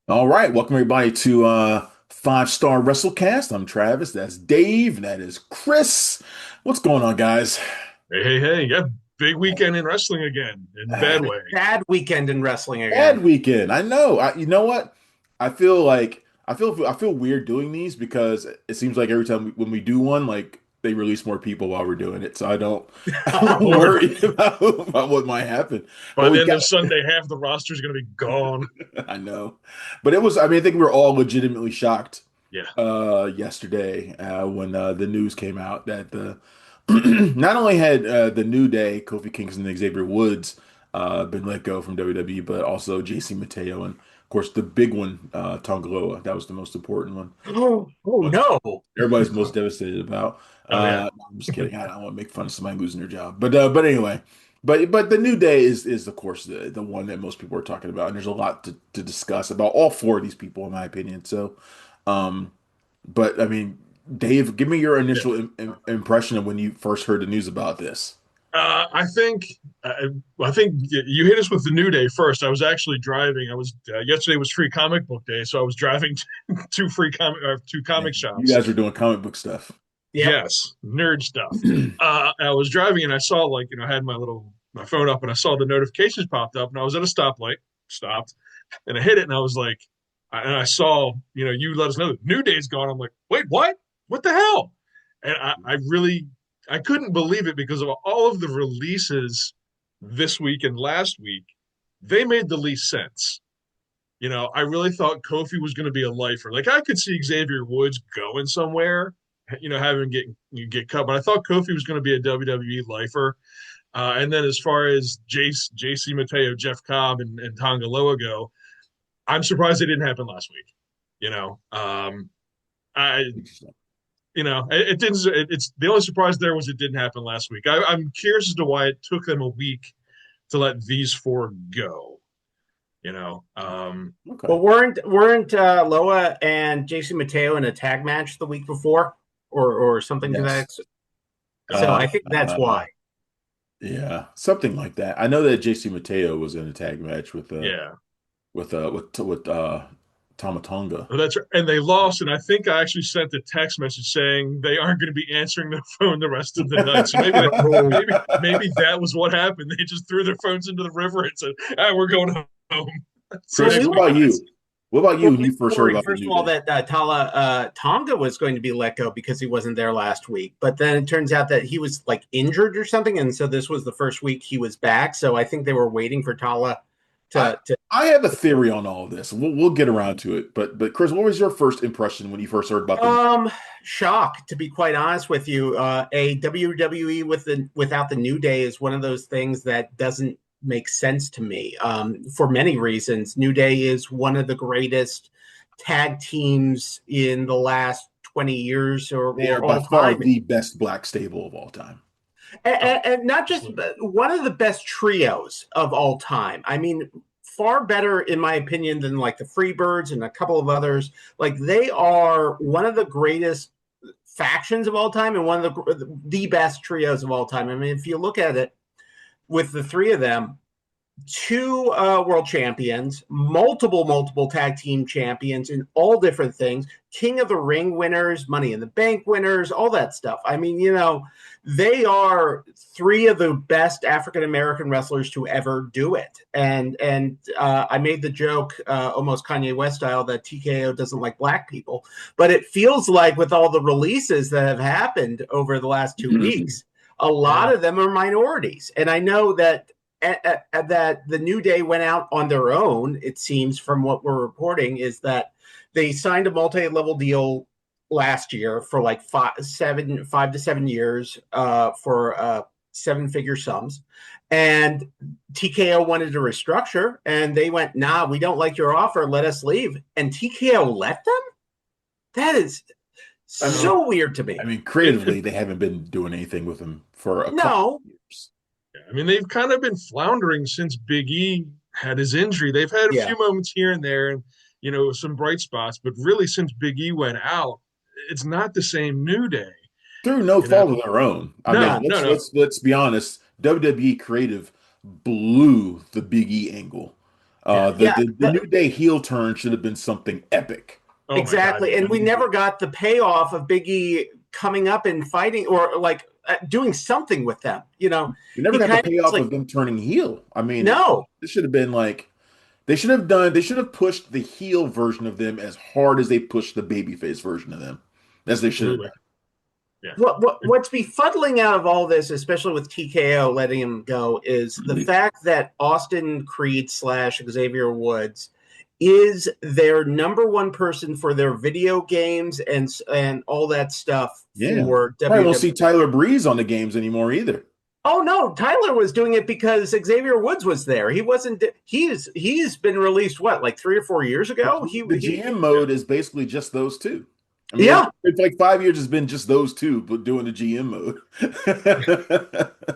All right, welcome everybody to Star Wrestlecast. I'm Travis. That's Dave. That is Chris. What's going on, guys? Hey. Yeah, big weekend in wrestling again, in a bad way. Bad weekend in wrestling Bad again. weekend. I know. You know what? I feel weird doing these because it seems like every time when we do one, like they release more people while we're doing it, so I don't I don't Or worry about what might happen. But by the we've end got of Sunday, half the roster is going to be gone. I know, but it was. I mean, I think we were all legitimately shocked Yeah, yesterday when the news came out that the not only had the New Day, Kofi Kingston, and Xavier Woods been let go from WWE, but also JC Mateo and of course the big one, Tongaloa. That was the most important one. Oh but no. Everybody's most devastated about. oh yeah, No, I'm just kidding. I don't want to make fun of somebody losing their job, but anyway. But the New Day is of course the one that most people are talking about, and there's a lot to discuss about all four of these people, in my opinion. So, um, but I mean, Dave, give me your yeah. initial impression of when you first heard the news about this. I think I think you hit us with the New Day first. I was actually driving. I was yesterday was free comic book day, so I was driving to two Yeah, comic you shops. guys are doing comic book stuff. Yep. Yes, nerd stuff. I was driving and I saw I had my phone up and I saw the notifications popped up and I was at a stoplight, stopped, and I hit it and I was like, and I saw you let us know that New Day's gone. I'm like, wait, what? What the hell? And I couldn't believe it because of all of the releases this week and last week. They made the least sense. I really thought Kofi was going to be a lifer. Like I could see Xavier Woods going somewhere, having get cut, but I thought Kofi was going to be a WWE lifer. And then as far as JC Mateo, Jeff Cobb, and Tongaloa go, I'm surprised it didn't happen last week. You know, I Interesting. it didn't. It's the only surprise there was it didn't happen last week. I'm curious as to why it took them a week to let these four go. Okay. Well, weren't Loa and Jason Mateo in a tag match the week before, or something to that? Yes. So Uh, I think that's uh, why. yeah, something like that. I know that JC Mateo was in a tag match Yeah. with Tama Tonga. Well, that's right. And they lost. And I think I actually sent a text message saying they aren't going to be answering their phone the rest of the night. So Oh, maybe that was what happened. They just threw their phones into the river and said, "We're going home." See you well, Chris, next we what were week, about guys. you? What about well, you when we you first were heard worried about the first of New all Day? that Tonga was going to be let go because he wasn't there last week, but then it turns out that he was like injured or something, and so this was the first week he was back. So I think they were waiting for Tala I to I have a theory on all of this. We'll get around to it. But Chris, what was your first impression when you first heard about the New Um, shock to be quite honest with you. A WWE without the New Day is one of those things that doesn't make sense to me. For many reasons, New Day is one of the greatest tag teams in the last 20 years They are or by all far time, the best black stable of all time. and not just Absolutely. one of the best trios of all time. I mean, far better in my opinion than like the Freebirds and a couple of others. Like they are one of the greatest factions of all time and one of the best trios of all time. I mean, if you look at it with the three of them, two world champions, multiple tag team champions in all different things, King of the Ring winners, Money in the Bank winners, all that stuff. I mean, they are three of the best African American wrestlers to ever do it. And I made the joke, almost Kanye West style, that TKO doesn't like black people, but it feels like with all the releases that have happened over the last 2 weeks, a Yeah. lot of them are minorities. And I know that that the New Day went out on their own, it seems from what we're reporting, is that they signed a multi-level deal last year for like 5 to 7 years for seven-figure sums. And TKO wanted to restructure, and they went, "Nah, we don't like your offer. Let us leave." And TKO let them. That is I mean, so weird to I me. mean, It creatively, they haven't been doing anything with him for a couple No, of years. I mean, they've kind of been floundering since Big E had his injury. They've had a yeah, few moments here and there, and some bright spots, but really since Big E went out, it's not the same New Day. Through no You know, fault of their own. I mean, no, none. no, no. let's be honest. WWE creative blew the Big E angle. Yeah. Yeah, The New Day heel turn should have been something epic. Oh my God. exactly. And we never got the payoff of Big E coming up and fighting or like doing something with them. We never He got the kind of was payoff like, of them turning heel. I mean, no. this should have been like they should have pushed the heel version of them as hard as they pushed the babyface version of them. As they should have Absolutely. done. Yeah. What's befuddling out of all this, especially with TKO letting him go, is the fact that Austin Creed / Xavier Woods is their number one person for their video games and all that stuff Yeah. for Probably won't see WWE. Tyler Breeze on the games anymore either. Oh no, Tyler was doing it because Xavier Woods was there. He wasn't. He's been released what, like 3 or 4 years ago. The GM mode is basically just those two. I mean, Yeah. it's like 5 years has been just those two, but doing the GM mode.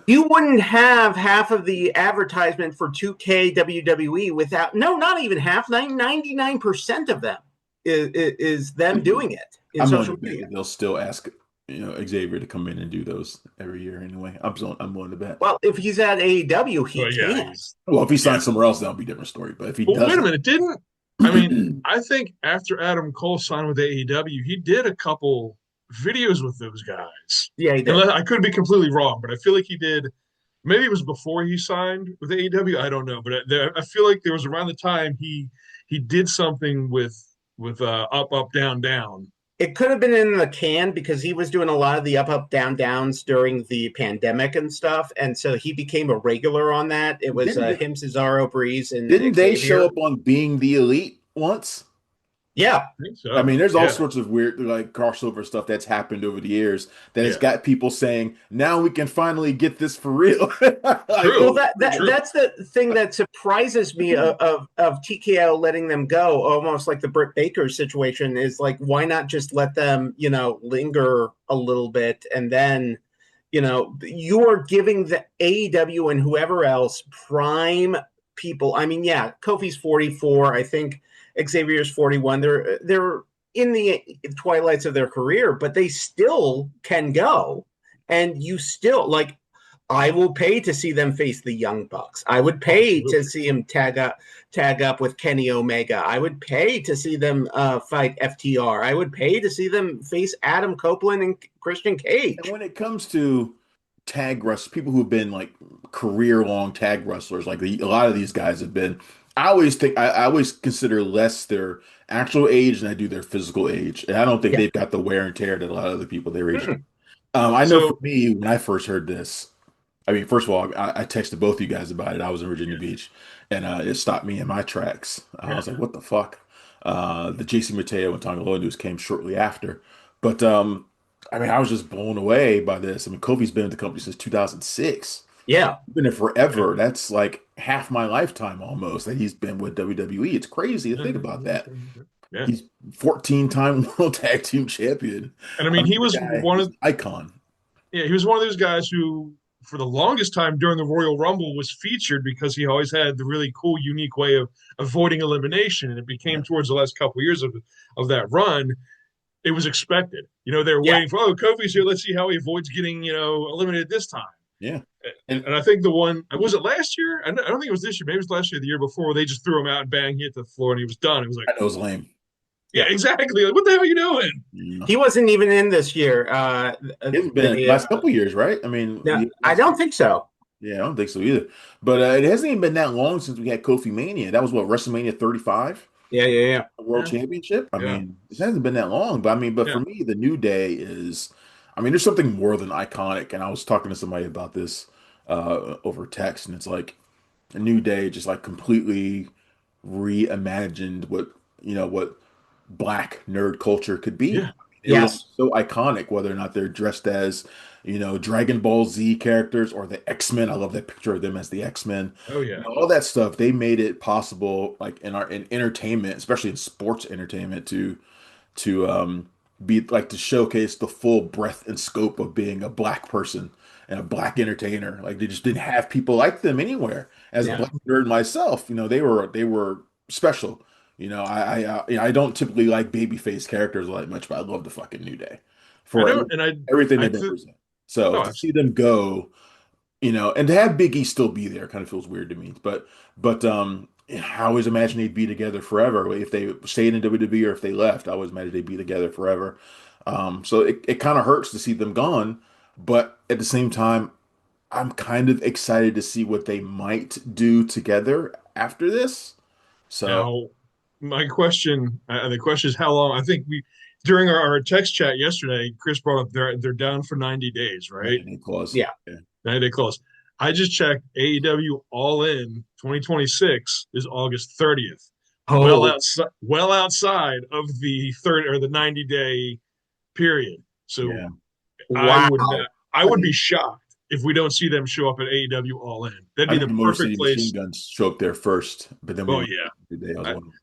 You wouldn't have half of the advertisement for 2K WWE without, no, not even half, 99% of them is them doing it in I'm willing social to bet media. that they'll still ask, Xavier to come in and do those every year anyway. I'm willing to bet. Well, if he's at AEW, he Well, yeah. can. Well, if he signs somewhere else, that'll be a different story. But if he Well, wait a doesn't, minute. I mean, I think after Adam Cole signed with AEW, he did a couple videos with those guys. Yeah, he did. Unless, I could be completely wrong, but I feel like he did. Maybe it was before he signed with AEW. I don't know, but I feel like there was around the time he did something with up up down down. It could have been in the can because he was doing a lot of the up, down, downs during the pandemic and stuff. And so he became a regular on that. It was him, Cesaro, Breeze, and didn't Xavier. they show up on Being the Elite once? Yeah. I think so. I mean, there's all sorts of weird like crossover stuff that's happened over the years that has got people saying, now we can finally get this for real. True. Well, that's the thing that surprises me of TKO letting them go, almost like the Britt Baker situation, is like, why not just let them, linger a little bit and then, you're giving the AEW and whoever else prime people. I mean, yeah, Kofi's 44. I think Xavier's 41. They're in the twilights of their career, but they still can go. And you still, like, I will pay to see them face the Young Bucks. I would pay to see him tag up with Kenny Omega. I would pay to see them fight FTR. I would pay to see them face Adam Copeland and Christian Cage. And when it comes to tag wrestlers, people who've been like career-long tag wrestlers, like a lot of these guys have been, I always consider less their actual age than I do their physical age. And I don't think they've got the wear and tear that a lot of other people their age. I know for me, when I first heard this, I mean, first of all, I texted both of you guys about it. I was in Virginia Beach, and it stopped me in my tracks. I was like, "What the fuck?" The JC Matteo and Tongaloa news came shortly after, but I mean, I was just blown away by this. I mean, Kofi's been with the company since 2006. Yeah, Been there forever. That's like half my lifetime almost that he's been with WWE. It's crazy to think about that. Yeah. He's 14-time World Tag Team Champion. And I mean, he was one of icon. Yeah, he was one of those guys who, for the longest time during the Royal Rumble, was featured because he always had the really cool, unique way of avoiding elimination. And it became towards the last couple of years of that run, it was expected. They were waiting for, Kofi's here. Let's see how he avoids getting, eliminated this time. Yeah. And I think the one, was it last year? I don't think it was this year. Maybe it was last year, the year before, where they just threw him out and bang, he hit the floor and he was done. It was like, I know it's lame. Yeah, exactly. Like, what the hell are you doing? He wasn't even in this year. He hasn't been in the last couple years, right? I mean, no, I don't think so. Yeah, I don't think so either. But it hasn't even been that long since we had Kofi Mania. That was what, WrestleMania 35? Yeah. World Championship. I mean, it hasn't been that long. But I mean, for me, the New Day is, I mean, there's something more than iconic. And I was talking to somebody about this over text, and it's like a New Day just like completely reimagined what black nerd culture could be. Yeah. It was so iconic, whether or not they're dressed as, Dragon Ball Z characters or the X-Men. I love that picture of them as the X-Men. Oh yeah. All that stuff, they made it possible, like in entertainment, especially in sports entertainment, to be like to showcase the full breadth and scope of being a black person and a black entertainer. Like they just didn't have people like them anywhere. As a black nerd myself, they were special. I don't typically like babyface characters like much, but I love the fucking New Day for everything they represent. So to see them go, and to have Big E still be there kind of feels weird to me. But I always imagine they'd be together forever. If they stayed in WWE or if they left, I always imagine they'd be together forever. So it kind of hurts to see them gone, but at the same time, I'm kind of excited to see what they might do together after this. So Now, my question, the question is how long? I think we during our text chat yesterday, Chris brought up they're down for 90 days, right? 90-day clause. Yeah. Yeah. 90-day close. I just checked AEW All In 2026 is August 30th. Oh, Well outside of the third or the 90-day period. So Yeah. I wow. would not, I I would be think shocked if we don't see them show up at AEW All In. That'd I be think the the Motor perfect City Machine place. Guns show up there first, but then we Oh might yeah. today. I was I, wondering.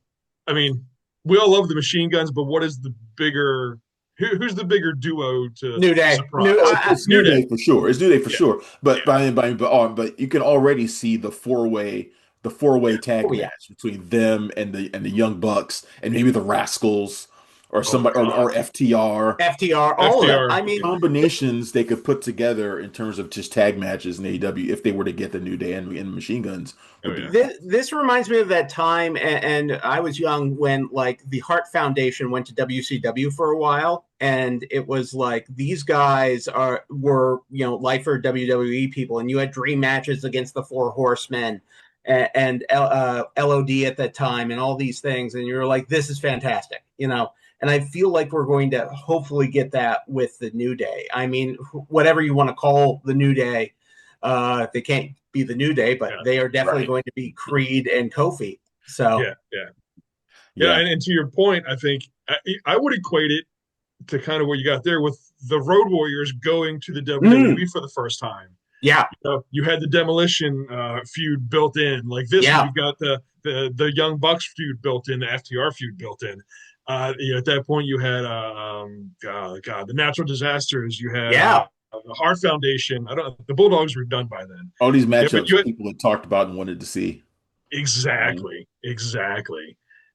I mean, we all love the machine guns, but what is the bigger who's the bigger duo to New Day. surprise? It's New New Day. Day for sure. It's New Day for Yeah. sure. Yeah. But you can already see the four-way Oh tag yeah. match between them and the Young Bucks and maybe the Rascals or Oh somebody God. or FTR. FTR, all of them. FDR. I mean, Combinations they could put together in terms of just tag matches in AEW if they were to get the New Day and Machine Guns Oh would be yeah. this reminds me of that time, and I was young when like the Hart Foundation went to WCW for a while, and it was like these guys were lifer WWE people, and you had dream matches against the Four Horsemen and LOD at that time, and all these things, and you're like, this is fantastic, And I feel like we're going to hopefully get that with the New Day. I mean, whatever you want to call the New Day, they can't be the New Day, but Yeah. they are definitely right. going to be Creed and Kofi. So Yeah. Yeah. Yeah. Yeah. And to your point, I think I would equate it to kind of what you got there with the Road Warriors going to the WWE for the first time. yeah, You had the Demolition feud built in. Like this one, yeah, you've got the Young Bucks feud built in, the FTR feud built in. At that point, you had the Natural Disasters. You had yeah. the Heart Foundation. I don't. The Bulldogs were done by then. All these Yeah, but matchups you had, people had talked about and wanted to see. exactly.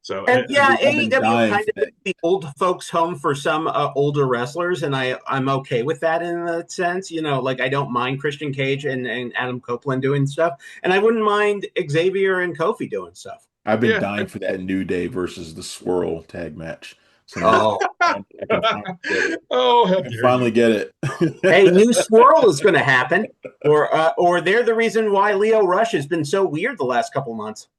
So And yeah, I've been AEW dying kind for of is that. the old folks' home for some older wrestlers, and I'm okay with that in that sense. Like I don't mind Christian Cage and Adam Copeland doing stuff, and I wouldn't mind Xavier and Kofi doing stuff. I've been yeah. dying for that New Day versus the Swirl tag match. So now Oh, I can finally get it. Oh, I how can dare finally you! get it. hey, new swirl is going to happen, or they're the reason why Leo Rush has been so weird the last couple months.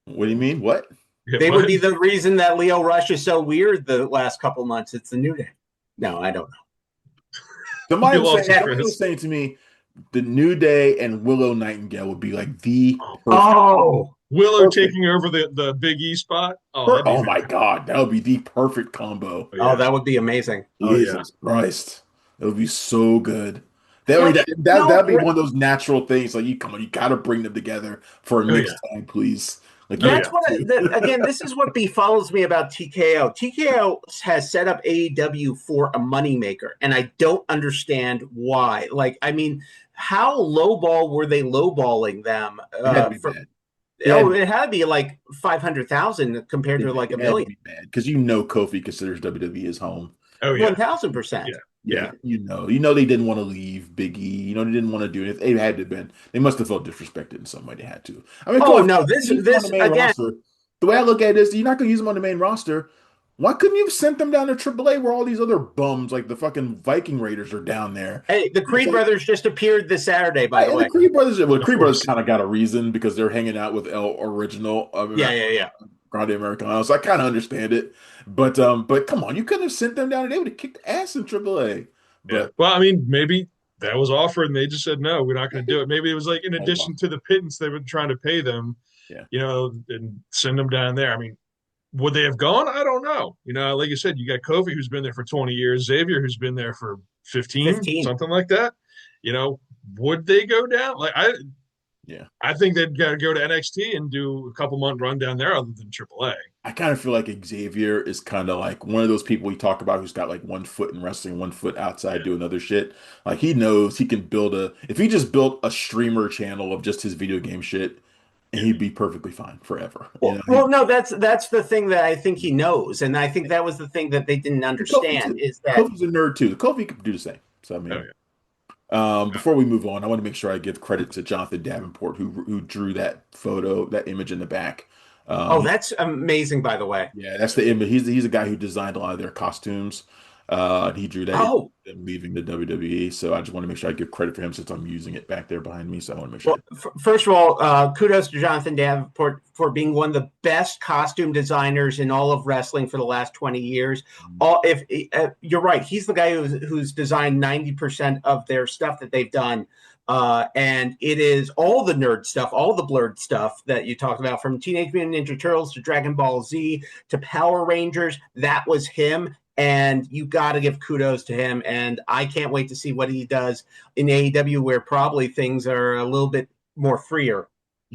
What do you mean? What? Yeah, They would what? be the reason that Leo Rush is so weird the last couple months. It's the New Day. No, I don't know. You lost it, Somebody was Chris. saying to me, the New Day and Willow Nightingale would be like the perfect, Oh, Willow perfect. taking over the Big E spot. Oh, that'd be Oh my fantastic. God, that would be the perfect combo. Oh oh, yeah. that would be amazing. Oh yeah. Jesus Christ, it would be so good. That Now, would that'd be Br- one of those natural things. Like you come on, you got to bring them together for a Oh yeah. mixed tag, please. Like Oh you that's yeah. have what to. again. This is what befuddles me about TKO. TKO has set up AEW for a moneymaker, and I don't understand why. Like, I mean, how lowball were they lowballing them? It had to be From bad. It had to be, it had to be like 500,000 compared to like a it had to million. be bad because Kofi considers WWE his home. Oh yeah. 1,000%. Yeah. Yeah, Yeah. they didn't want to leave Big E. They didn't want to do it. They had to have been. They must have felt disrespected in some way. They had to. I mean, come Oh on, if no, you're gonna use them on the main again. roster. The way I look at it is, you're not going to use them on the main roster. Why couldn't you have sent them down to AAA where all these other bums like the fucking Viking Raiders are down there? Hey, the It's Creed like, brothers just appeared this Saturday, by the and the way. Creed brothers, well, the Of Creed brothers course. kind of got a reason because they're hanging out with El Original, Yeah, yeah, yeah. Grande Americano. So I kind of understand it, but come on, you couldn't have sent them down and they would have kicked ass in AAA. Yeah. But Well, I mean, maybe that was offered and they just said no, we're not going to do it. Maybe it was like in addition to the pittance they were trying to pay them, yeah. and send them down there. I mean, would they have gone? I don't know. Like you said, you got Kofi who's been there for 20 years, Xavier who's been there for 15, 15. something like that. Would they go down? Like Yeah. I think they'd got to go to NXT and do a couple month run down there other than AAA. I kind of feel like Xavier is kind of like one of those people we talk about who's got like one foot in wrestling, one foot outside Yeah. doing other shit. Like he knows he can if he just built a streamer channel of just his video game shit, and Yeah. he'd be perfectly fine forever. Well, no, that's the thing that I think he knows, and I think that was the thing that they didn't Kofi understand too. is that Kofi's a nerd too. Kofi could do the same. So I Oh mean, yeah. Before we move on, I want to make sure I give credit to Jonathan Davenport who drew that photo, that image in the back. Oh, He, that's amazing, by the way. yeah, that's the image. He's a guy who designed a lot of their costumes. He drew that Oh, them leaving the WWE. So I just want to make sure I give credit for him since I'm using it back there behind me. So I want to make sure. well, first of all, kudos to Jonathan Davenport for being one of the best costume designers in all of wrestling for the last 20 years. All if You're right, he's the guy who's designed 90% of their stuff that they've done. And it is all the nerd stuff, all the blurred stuff that you talked about, from Teenage Mutant Ninja Turtles to Dragon Ball Z to Power Rangers. That was him. And you got to give kudos to him. And I can't wait to see what he does in AEW, where probably things are a little bit more freer.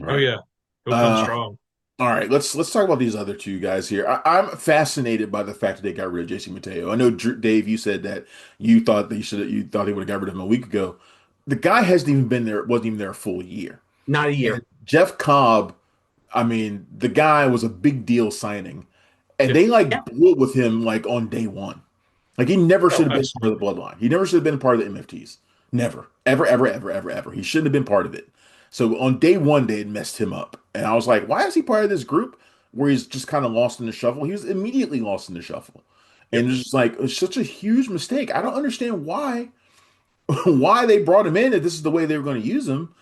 Oh Right. yeah, he'll come Uh, strong. all right, let's talk about these other two guys here. I'm fascinated by the fact that they got rid of JC Mateo. I know Dave, you said that you thought they would have got rid of him a week ago. The guy hasn't even been there, wasn't even there a full year. Not a And year. Jeff Cobb, I mean, the guy was a big deal signing, and Yeah. they Yeah. like blew it with him like on day one. Like he never Oh, should have been part of absolutely. the bloodline. He never should have been part of the MFTs. Never. Ever, ever, ever, ever, ever. He shouldn't have been part of it. So on day one, they had messed him up. And I was like, why is he part of this group where he's just kind of lost in the shuffle? He was immediately lost in the shuffle. Yep. And it's just like it's such a huge mistake. I don't understand why why they brought him in if this is the way they were going to use him.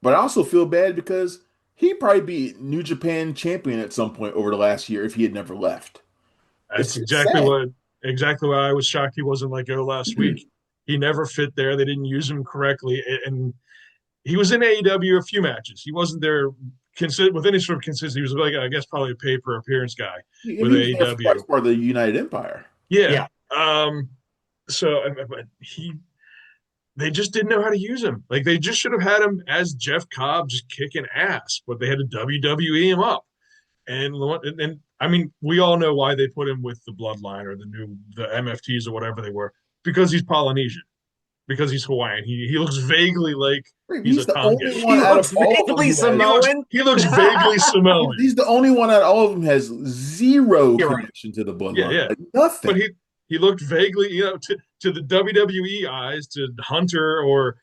But I also feel bad because he'd probably be New Japan champion at some point over the last year if he had never left. That's It's sad. exactly why I was shocked he wasn't let go last week. He never fit there. They didn't use him correctly, and he was in AEW a few matches. He wasn't there with any sort of consistency. He was like, I guess, probably a pay per appearance guy with He was there for AEW. part of the United Empire. Yeah. Yeah. So but they just didn't know how to use him. Like they just should have had him as Jeff Cobb, just kicking ass, but they had to WWE him up. And I mean, we all know why they put him with the Bloodline or the MFTs or whatever they were, because he's Polynesian, because he's Hawaiian. He looks vaguely like he's He's a the Tongan. only one He out of looks all of them vaguely who has. Samoan. He looks vaguely Samoan. He's the only one out of all of them has zero You're right. connection to the Yeah, bloodline. yeah. Like But nothing. he looked vaguely, to the WWE eyes, to Hunter or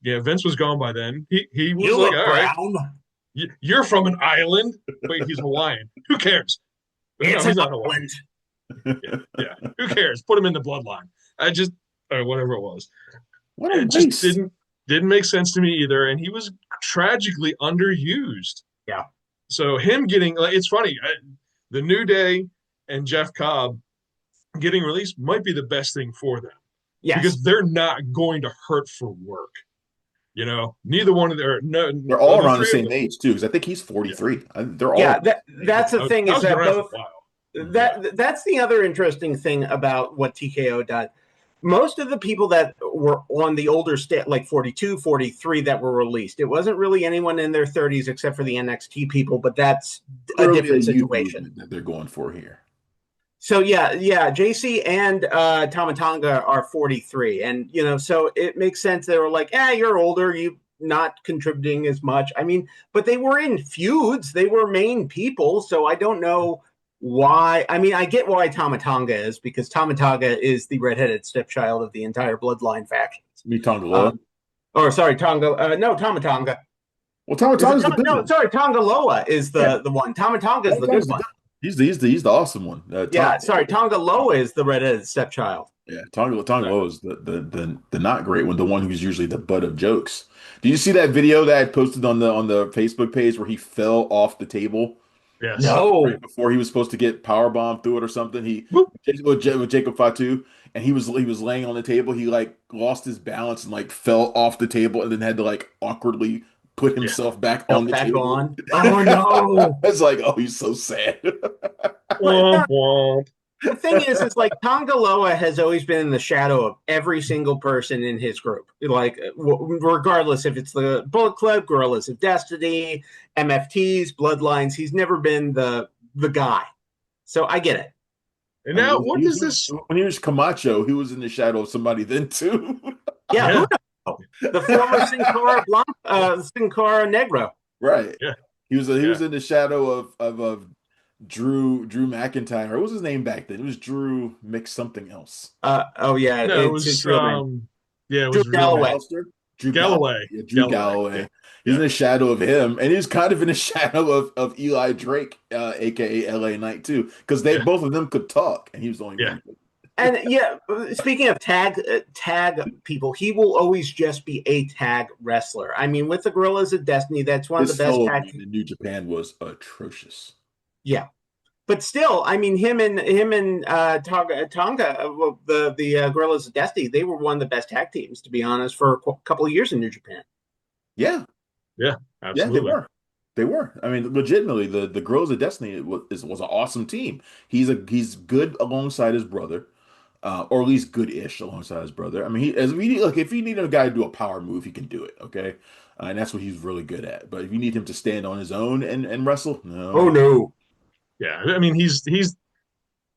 yeah, Vince was gone by then. He was You like, look all right, brown. you're from an island. Wait, he's Hawaiian. Who cares? No, It's he's an not Hawaiian. island. Yeah, yeah. Who cares? Put him in the bloodline. I just or whatever it was. What a It just waste. didn't make sense to me either. And he was tragically underused. Yeah. So him getting like it's funny, the New Day and Jeff Cobb getting released might be the best thing for them Yes. because they're not going to hurt for work. Neither one of their no, They're all the around the three of same them. age too, because I think he's Yeah, 43. They're Yeah. all That's the thing, I is was been that around for a both while. Mhm. Yeah, that's the other interesting thing about what TKO done. Most of the people that were on the older like 42, 43, that were released, it wasn't really anyone in their 30s except for the NXT people, but that's a clearly a different youth situation. movement that they're going for here. So yeah, JC and Tamatanga are 43, and so it makes sense. They were like, you're older, you not contributing as much. I mean, but they were in feuds, they were main people, so I don't know why. I mean, I get why Tamatanga is, because Tamatanga is the redheaded stepchild of the entire Bloodline faction. Me, Tongaloa. Or sorry, Tonga. No, Tamatanga. Well, Is it Tamatonga's the good No, one. sorry, Tongaloa is Yeah, the one. Tamatanga is the good Tamatonga's the one. good one. He's the awesome one. Yeah, sorry, Tongaloa is the redheaded stepchild. Yeah, Tongaloa is the not great one, the one who's usually the butt of jokes. Did you see that video that I posted on the Facebook page where he fell off the table yes. No. right before he was supposed to get power bomb through it or something? He Whoop. with Jacob Fatu, and he was laying on the table. He like lost his balance and like fell off the table, and then had to like awkwardly put Yeah. himself back Fell on the back table. on. Oh no. It's like, oh, he's so sad. But Womp womp. the thing is, it's like Tongaloa has always been in the shadow of every single person in his group. Like, regardless if it's the Bullet Club, Gorillas of Destiny, MFTs, Bloodlines, he's never been the guy. So I get it. And I now, mean, what does this? when he was Camacho, he was in the shadow of somebody then too. Yeah, Yeah, who knows? The former Sin Cara Negro. Right. yeah, He yeah. was in the shadow of Drew McIntyre. What was his name back then? It was Drew Mix something else. Oh yeah, No, it it's his was real name. Yeah, it Drew was real Galloway. name. Alistair? Drew Galloway. Galloway. Yeah, Drew Galloway. Yeah. Galloway. He's in Yeah. the shadow of him, and he's kind of in the shadow of Eli Drake, aka LA Knight too, because they Yeah. both of them could talk, and he was the only Yeah. one. And yeah, speaking of tag people, he will always just be a tag wrestler. I mean, with the Gorillas of Destiny, that's one of the His best solo tag. run in New Japan was atrocious. Yeah, but still, I mean, him and Tonga, the Gorillas of Destiny, they were one of the best tag teams, to be honest, for a couple of years in New Japan. Yeah, Yeah. yeah, they Absolutely. were. They were. I mean, legitimately, the Girls of Destiny was an awesome team. He's good alongside his brother, or at least good-ish alongside his brother. I mean, he as we need, look, if you need a guy to do a power move, he can do it. Okay, and that's what he's really good at. But if you need him to stand on his own and wrestle, Oh no. no. Yeah. I mean, he's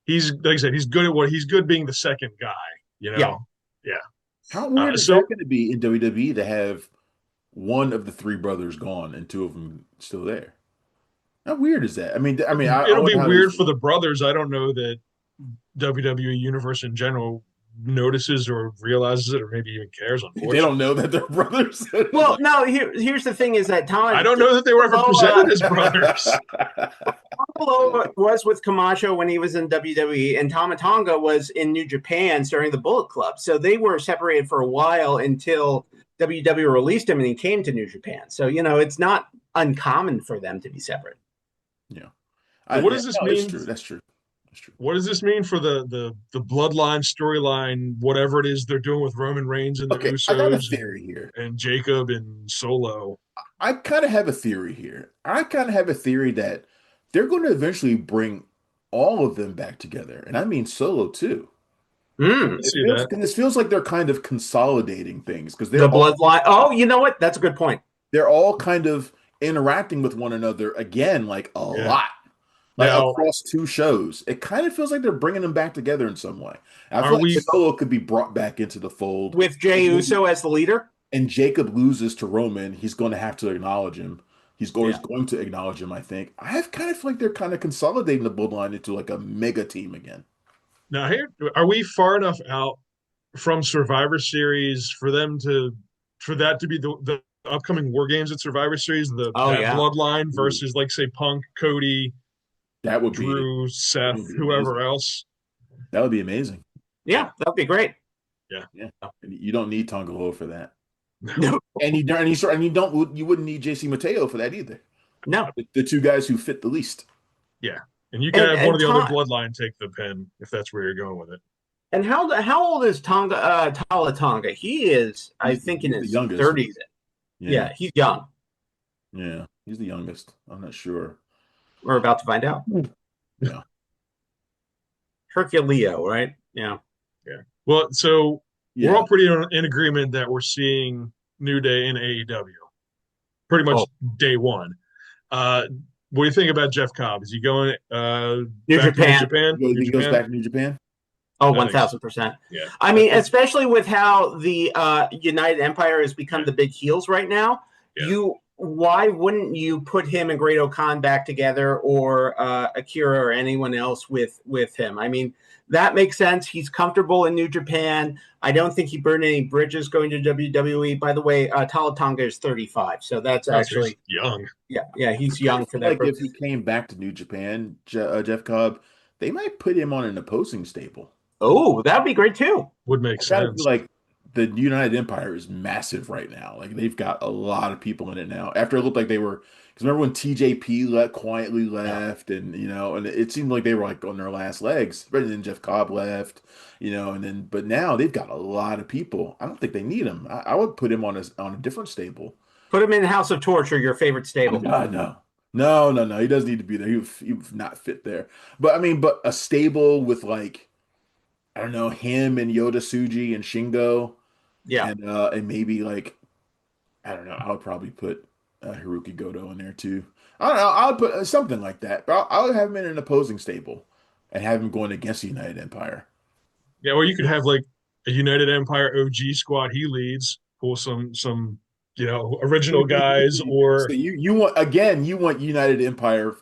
like I said, he's good at what he's good being the second guy. You Yeah. know. Yeah. How weird is that So going to be in WWE to have one of the three brothers gone and two of them still there? How weird is that? I it'll be wonder how those weird for feel. the brothers. I don't know that WWE Universe in general notices or realizes it or maybe even cares, They don't unfortunately. know that they're brothers. Well, no. Here's the thing: is that I don't know that they were ever Tongaloa presented as brothers. was with Camacho when he was in WWE, and Tama Tonga was in New Japan starting the Bullet Club. So they were separated for a while until WWE released him and he came to New Japan. So, it's not uncommon for them to be separate. Yeah. But what Yeah, does this no, it's mean? true. That's true. That's true. What does this mean for the bloodline storyline, whatever it is they're doing with Roman Reigns and the Okay, I got a Usos theory here. and Jacob and Solo? I kind of have a theory here. I kind of have a theory that they're going to eventually bring all of them back together, and I mean Solo too. I Mm, can see that. This feels like they're kind of consolidating things because the bloodline. Oh, you know what? That's a good point. they're all kind of interacting with one another again, like a Yeah. lot, like Now, across two shows. It kind of feels like they're bringing them back together in some way. I are feel like we Solo could be brought back into the fold, With Jey Uso as the leader? and Jacob loses to Roman. He's going to have to acknowledge him. He's Yeah. going to acknowledge him. I think. I have kind of feel like they're kind of consolidating the bloodline into like a mega team again. now here are we far enough out from Survivor Series for that to be the upcoming War Games at Survivor Series, Oh, that yeah. bloodline Ooh, versus like say Punk, Cody, that would be Drew, that Seth, would be whoever amazing. else. That would be amazing. Yeah, Yeah, that'd be great. yeah. Yeah, and you don't need Tongaloa for that. No, No, You wouldn't need JC Mateo for that either. no. The two guys who fit the least. yeah. And you can And have one and of the other Tom, bloodline take the pin if that's where you're going with it. and how old is Tala Tonga? He is, I think, in He's the his youngest. 30s. Yeah, Yeah, he's young. yeah, he's the youngest. I'm not sure. We're about to find out. Yeah, Herculeo, right? Yeah. Yeah. Well, so we're yeah. all pretty in agreement that we're seeing New Day in AEW pretty much Oh, day one. Uh, what do you think about Jeff Cobb? Is he going New back to New Japan. Japan? New He goes Japan? back to New Japan. Oh, I think so. 1000%. Yeah. I I mean, think especially with how the United Empire has become yeah. the big heels right now. Yeah. Why wouldn't you put him and Great Khan back together, or Akira or anyone else with him? I mean, that makes sense. He's comfortable in New Japan. I don't think he burned any bridges going to WWE. By the way, Talatonga is 35, so that's Oh, so he's actually young. yeah, he's I young for feel that like if purpose. he came back to New Japan, Jeff Cobb, they might put him on an opposing stable. Oh, that'd be great too. Would make I gotta feel sense. like the United Empire is massive right now. Like they've got a lot of people in it now. After it looked like they were, because remember when TJP quietly Yeah. left, and it seemed like they were like on their last legs. But then Jeff Cobb left, but now they've got a lot of people. I don't think they need him. I would put him on a different stable. Put him in House of Torture, your favorite Oh stable. God, no. No, no, no. He doesn't need to be there. He would not fit there. But I mean, but a stable with like, I don't know, him and Yoda Tsuji and Shingo Yeah. and maybe like, I don't know, I would probably put Hiroki Goto in there too. I don't know, I would put something like that. But I would have him in an opposing stable and have him going against the United Empire. Yeah, or you could have like a United Empire OG squad he leads, pull some original guys So or you want United Empire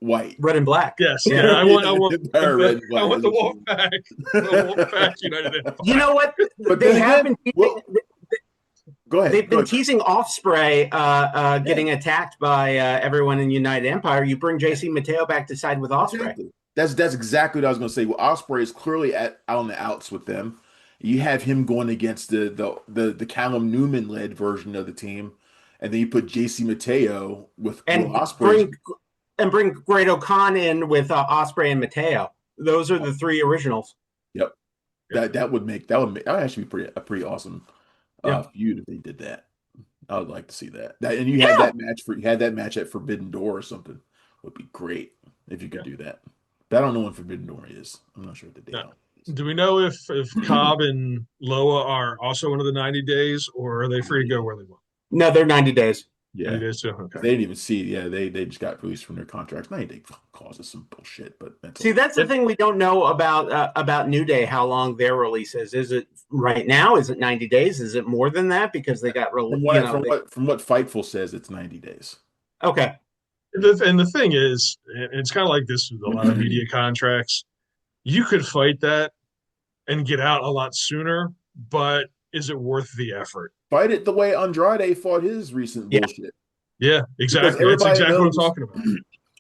white. Red and black. yes, Yeah. yeah. I want Empire red and I black. want the Wolfpack, the Wolfpack United You Empire. know what? But They then have again, been teasing, well, go ahead. they've Go been ahead. teasing Osprey Yeah, getting attacked by everyone in United Empire. You bring JC Mateo back to side with Osprey. exactly. That's exactly what I was going to say. Well, Osprey is clearly out on the outs with them. You have him going against the Callum Newman led version of the team, and then you put JC Mateo with Will And Osprey's. bring Great O'Con in with Osprey and Mateo. Those are the three originals. Yep. Yeah. That would actually be pretty awesome Yeah. feud if they did that. I would like to see that. And you had Yeah. that match at Forbidden Door or something. Would be great if you could do that. But I don't know when Forbidden Door is. I'm not sure what the date Now, is. do we know if Cobb and Loa are also under the 90 days, or are they free to go where they want? No, they're 90 days. Yeah. 90 days too? Okay. They didn't even see. Yeah, they just got released from their contracts. 90-day clauses, some bullshit. But That's the thing we don't know about New Day. How long their release is? Is it right now? Is it 90 days? Is it more than that because they got from what Fightful says, it's 90 days. Okay. And the thing is, it's kind of like this with a lot of media contracts. You could fight that and get out a lot sooner, but is it worth the effort? Fight it the way Andrade fought his recent bullshit. Yeah, exactly. That's exactly what I'm talking about.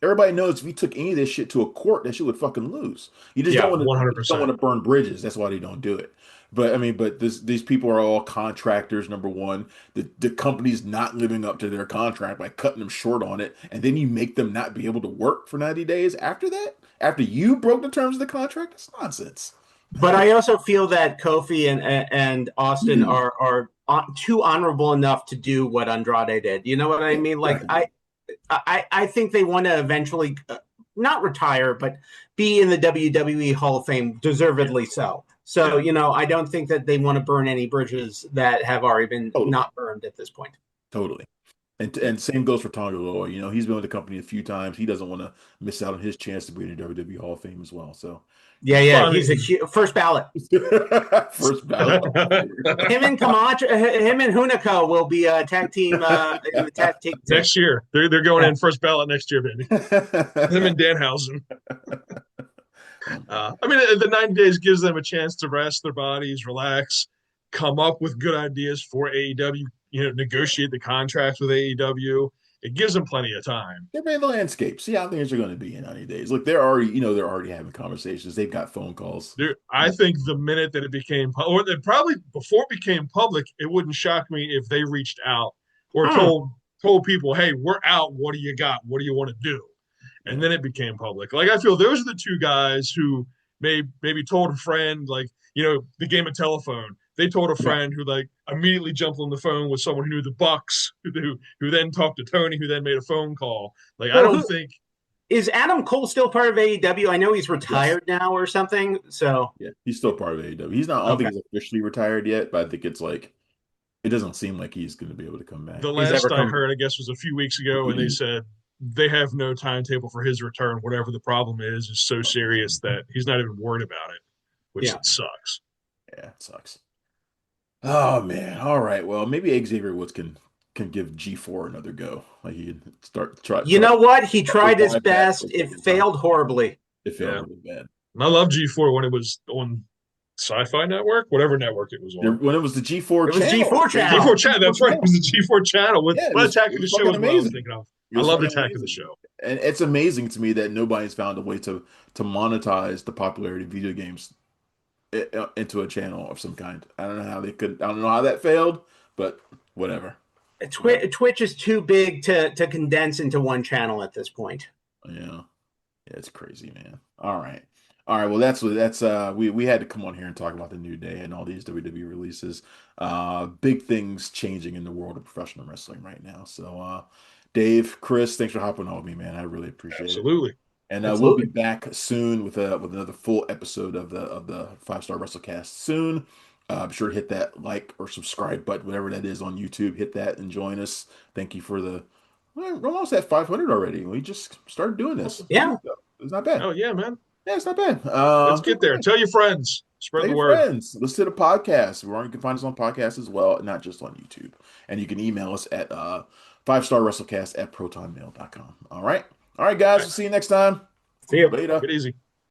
Everybody knows if you took any of this shit to a court, that shit would fucking lose. You just don't want to 100%. burn bridges. That's why they don't do it. But I mean, these people are all contractors. Number one, the company's not living up to their contract by cutting them short on it, and then you make them not be able to work for 90 days after that. After you broke the terms of the contract, that's nonsense. But I also feel that Kofi and Austin are too honorable enough to do what Andrade did. You know what I mean? Like I think they want to eventually not retire, but be in the WWE Hall of Fame, deservedly so. So, I don't think that they want to burn any bridges that have already been not burned at this point. Totally. And same goes for Tongaloa. He's been with the company a few times. He doesn't want to miss out on his chance to be in the WWE Hall of Fame as well. So yeah, he's a first ballot. First ballot. Him and Camacho, him and Hunico will be a tag team in the tag team next year. They're going in first ballot next year, baby. Him and Danhausen. I mean, the 90 days gives them a chance to rest their bodies, relax, come up with good ideas for AEW. Negotiate the contracts with AEW. It gives them plenty of time. Survey the landscape. See how things are going to be in 90 days. Look, they're already having conversations. They've got phone calls. Dude, I think the minute that it became, or probably before it became public, it wouldn't shock me if they reached out or told people, "Hey, we're out. What do you got? What do you want to do?" And then it became public. Like I feel those are the two guys who maybe told a friend, like the game of telephone. They told a friend who like immediately jumped on the phone with someone who knew the Bucks, who then talked to Tony, who then made a phone call. Like I don't think is Adam Cole still part of AEW? I know he's retired now or something. So yeah, he's still part of AEW. He's not. I don't think he's officially retired yet, but I think it's like it doesn't seem like he's going to be able to come back. The last I heard, I guess, was a few weeks ago, and they said they have no timetable for his return. Whatever the problem is so serious that he's not even worried about it, which sucks. Yeah, it sucks. Oh man! All right. Well, maybe Xavier Woods can give G4 another go. Like he can try. You know what? He tried his best. It failed horribly. It failed really bad. And I love G4 when it was on Sci-Fi Network, whatever network it was on. When it was the G4 channel. It was G4 channel. G4 channel. That's right. It was the G4 channel with Attack of the Show. Amazing. I was thinking of. I love Attack of the Show. And it's amazing to me that nobody's found a way to monetize the popularity of video games into a channel of some kind. I don't know how they could. I don't know how that failed, but whatever. Twitch is too big to condense into one channel at this point. Yeah, it's crazy, man. All right. Well, that's we had to come on here and talk about the New Day and all these WWE releases. Big things changing in the world of professional wrestling right now. So, Dave, Chris, thanks for hopping on with me, man. I really appreciate it. Absolutely. And we'll be back soon with another full episode of the 5-Star Wrestlecast soon. Be sure to hit that like or subscribe button, whatever that is on YouTube. Hit that and join us. Thank you for we're almost at 500 already. We just started doing this. Yeah, it's not bad. Oh yeah, man. Yeah, it's not bad. Let's get there. Tell your friends. Spread Tell the your word. friends. Listen to the podcast. You can find us on podcasts as well, not just on YouTube. And you can email us at 5starwrestlecast@protonmail.com. All right. All right, guys. All We'll right. see you next time. See you. Later. Take it easy.